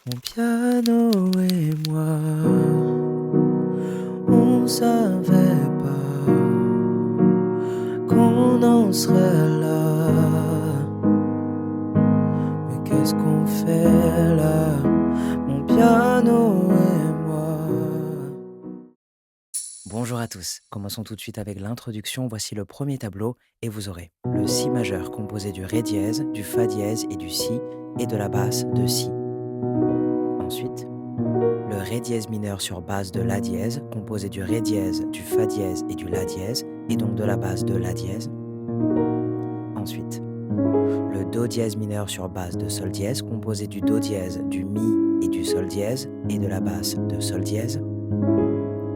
Mon piano et moi, on savait pas qu'on en serait là. Mais qu'est-ce qu'on fait là, mon piano et moi? Bonjour à tous, commençons tout de suite avec l'introduction. Voici le premier tableau et vous aurez le Si majeur composé du Ré dièse, du Fa dièse et du Si et de la basse de Si. Ensuite, le Ré dièse mineur sur base de La dièse, composé du Ré dièse, du Fa dièse et du La dièse, et donc de la base de La dièse. Ensuite, le Do dièse mineur sur base de Sol dièse, composé du Do dièse, du Mi et du Sol dièse, et de la basse de Sol dièse.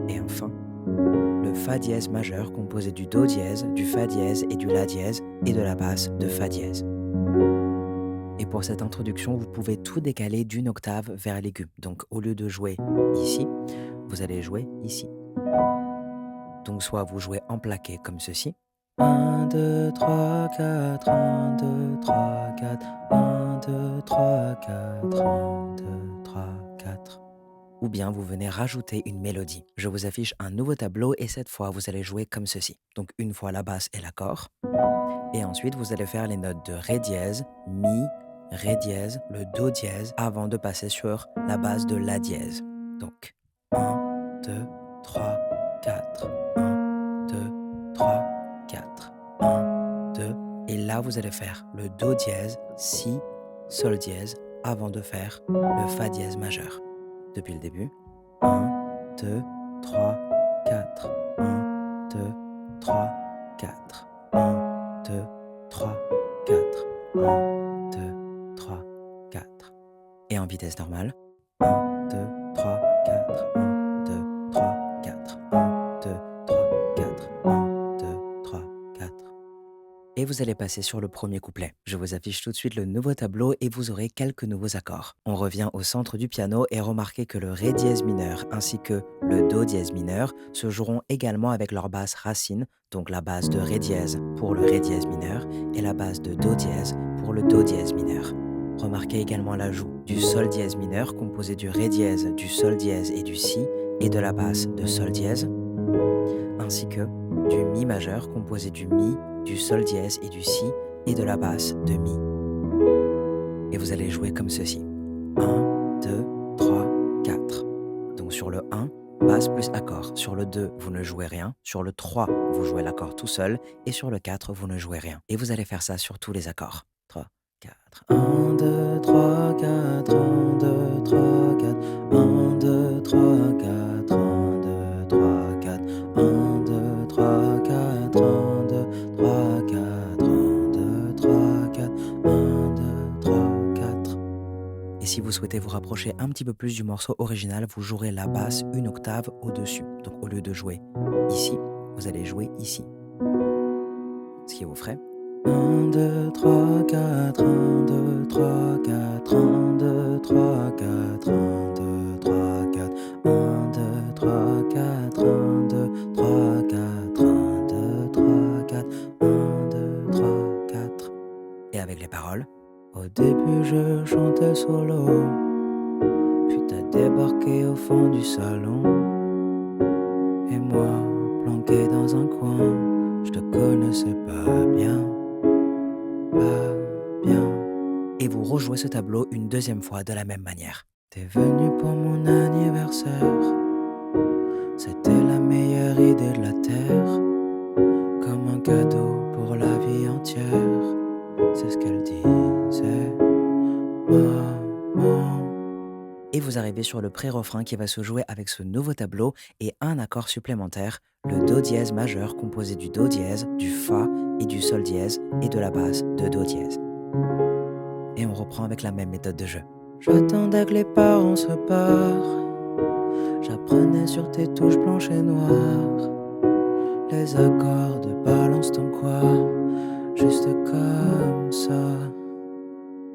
Et enfin, le Fa dièse majeur, composé du Do dièse, du Fa dièse et du La dièse, et de la basse de Fa dièse. Et pour cette introduction, vous pouvez tout décaler d'une octave vers l'aigu. Donc au lieu de jouer ici, vous allez jouer ici. Donc soit vous jouez en plaqué comme ceci. 1, 2, 3, 4, 1, 2, 3, 4, 1, 2, 3, 4, 1, 2, 3, 4. Ou bien vous venez rajouter une mélodie. Je vous affiche un nouveau tableau et cette fois vous allez jouer comme ceci. Donc une fois la basse et l'accord. Et ensuite vous allez faire les notes de Ré dièse, Mi, Ré dièse, le Do dièse avant de passer sur la base de La dièse. Donc 1, 2, 3, 4, 1, 2, 3, 4, 1, 2. Et là vous allez faire le Do dièse, Si, Sol dièse avant de faire le Fa dièse majeur. Depuis le début. 1, 2, 3, 4, 1, 2, 3, 4, 1, 2, 3, 4, 1, 2, 3, 4. Et en vitesse normale. 1, 2, 3, 4, 1, 2, 3, 4, 1, 2, 3, 4, 1, 2, 3, 4. Et vous allez passer sur le premier couplet. Je vous affiche tout de suite le nouveau tableau et vous aurez quelques nouveaux accords. On revient au centre du piano et remarquez que le Ré dièse mineur ainsi que le Do dièse mineur se joueront également avec leur basse racine, donc la base de Ré dièse pour le Ré dièse mineur et la base de Do dièse pour le Do dièse mineur. Remarquez également l'ajout du Sol dièse mineur composé du Ré dièse, du Sol dièse et du Si et de la basse de Sol dièse, ainsi que du Mi majeur composé du Mi, du Sol dièse et du Si et de la basse de Mi. Et vous allez jouer comme ceci. 1, 2, 3, 4. Donc sur le 1, basse plus accord. Sur le 2, vous ne jouez rien. Sur le 3, vous jouez l'accord tout seul. Et sur le 4, vous ne jouez rien. Et vous allez faire ça sur tous les accords. 3, 4. 1, 2, 3, 4. 1, 2, 3, 4. 1, 2, 3, 4. 1, 2, 3, 4. 1, 2, 3, 4. 1, 2, 3, 4. 1, 2, 3, 4. 1, 2, 3, 4. Et si vous souhaitez vous rapprocher un petit peu plus du morceau original, vous jouerez la basse une octave au-dessus. Donc au lieu de jouer ici, vous allez jouer ici. Ce qui vous ferait 1, 2, 3, 4, 1, 2, 3, 4, 1, 2, 3, 4, 1, 2, 3, 4, 1, 2, 3, 4, 1, 2, 3, 4, 1, 2, 3, 4, 1, 2, 3, 4. Et avec les paroles. Au début je chantais solo, puis t'as débarqué au fond du salon. Et moi, planqué dans un coin, je te connaissais pas bien, pas bien. Et vous rejouez ce tableau une deuxième fois de la même manière. T'es venu pour mon anniversaire, c'était la meilleure idée de la terre, comme un cadeau pour la vie entière, c'est ce qu'elle disait, maman. Et vous arrivez sur le pré-refrain qui va se jouer avec ce nouveau tableau et un accord supplémentaire, le Do dièse majeur composé du Do dièse, du Fa et du Sol dièse et de la basse de Do dièse. Et on reprend avec la même méthode de jeu. J'attendais que les parents se barrent, j'apprenais sur tes touches blanches et noires les accords de balance ton quoi, juste comme ça.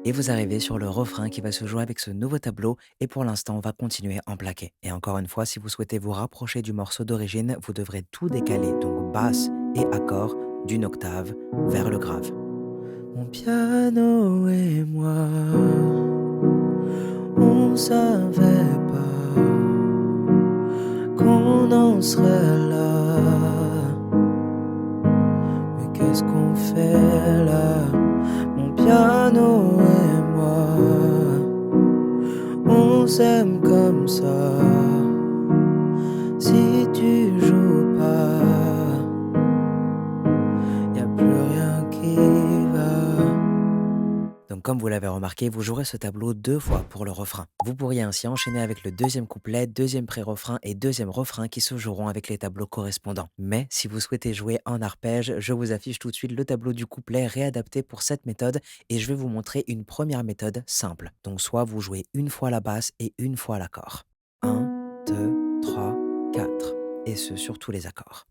Et vous arrivez sur le refrain qui va se jouer avec ce nouveau tableau et pour l'instant on va continuer en plaqué. Et encore une fois, si vous souhaitez vous rapprocher du morceau d'origine, vous devrez tout décaler, donc basse et accord d'une octave vers le grave. Mon piano et moi, on On savait pas qu'on en serait là. Mais qu'est-ce qu'on fait là, mon piano et moi? On s'aime comme ça. Si tu joues pas, y a plus rien qui va. Donc comme vous l'avez remarqué, vous jouerez ce tableau 2 fois pour le refrain. Vous pourriez ainsi enchaîner avec le deuxième couplet, deuxième pré-refrain et deuxième refrain qui se joueront avec les tableaux correspondants. Mais si vous souhaitez jouer en arpège, je vous affiche tout de suite le tableau du couplet réadapté pour cette méthode et je vais vous montrer une première méthode simple. Donc soit vous jouez une fois la basse et une fois l'accord. 1, 2, 3, 4. Et ce sur tous les accords.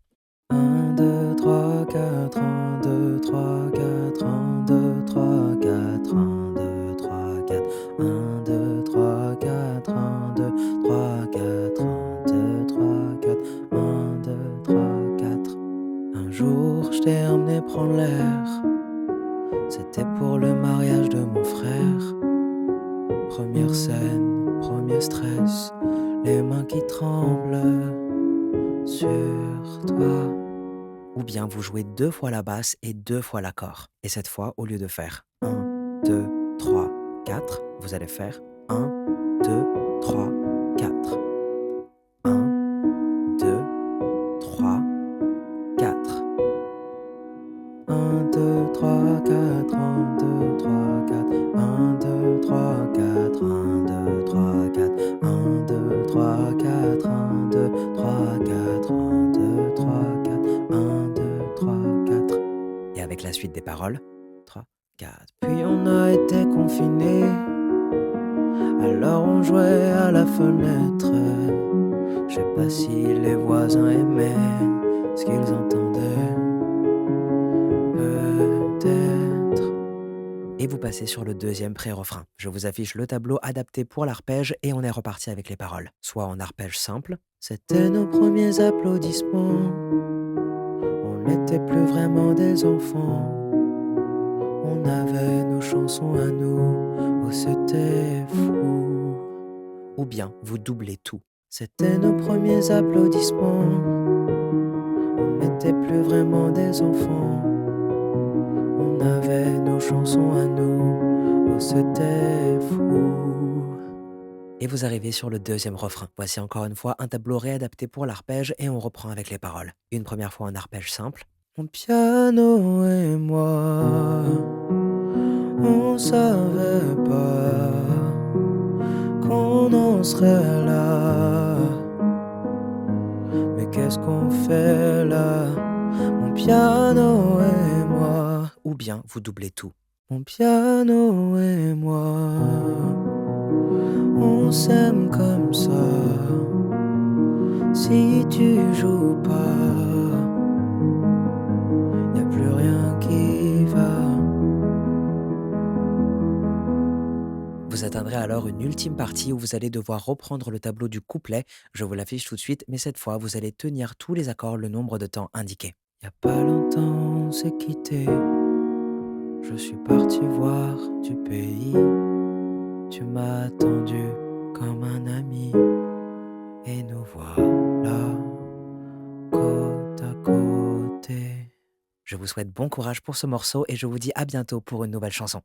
1, 2, 3, 4, 1, 2, 3, 4, 1, 2, 3, 4, 1, 2, 3, 4, 1, 2, 3, 4, 1, 2, 3, 4, 1, 2, 3, 4, 1, 2, 3, 4. Un jour, je t'ai emmené prendre l'air. C'était pour le mariage de mon frère. Première scène, premier stress, les mains qui tremblent sur toi. Ou bien vous jouez 2 fois la basse et 2 fois l'accord. Et cette fois, au lieu de faire 1, 2, 3, 4, vous allez faire 1, 2, 3, 4. 1, 2, 3, 4. 1, 2, 3, 4, 1, 2, 3, 4, 1, 2, 3, 4, 1, 2, 3, 4, 1, 2, 3, 4, 1, 2, 3, 4, 1, 2, 3, 4, 1, 2, 3, 4. Et avec la suite des paroles, 3, 4. Puis on a été confinés, alors on jouait à la fenêtre. Je sais pas si les voisins aimaient ce qu'ils entendaient. Peut-être. Et vous passez sur le deuxième pré-refrain. Je vous affiche le tableau adapté pour l'arpège et on est reparti avec les paroles. Soit en arpège simple. C'était nos premiers applaudissements. On n'était plus vraiment des enfants. On avait nos chansons à nous. Oh, c'était fou. Ou bien vous doublez tout. C'était nos premiers applaudissements. On n'était plus vraiment des enfants. On avait nos chansons à nous, oh c'était fou. Et vous arrivez sur le deuxième refrain. Voici encore une fois un tableau réadapté pour l'arpège et on reprend avec les paroles. Une première fois en arpège simple. Mon piano et moi, on savait pas qu'on en serait là. Mais qu'est-ce qu'on fait là, mon piano et moi? Ou bien vous doublez tout. Mon piano et moi, on s'aime comme ça. Si tu joues pas, y a plus rien qui va. Vous atteindrez alors une ultime partie où vous allez devoir reprendre le tableau du couplet. Je vous l'affiche tout de suite, mais cette fois, vous allez tenir tous les accords le nombre de temps indiqué. Y a pas longtemps, on s'est quitté. Je suis parti voir du pays. Tu m'as attendu comme un ami. Et nous voilà, côte à côté. Je vous souhaite bon courage pour ce morceau et je vous dis à bientôt pour une nouvelle chanson.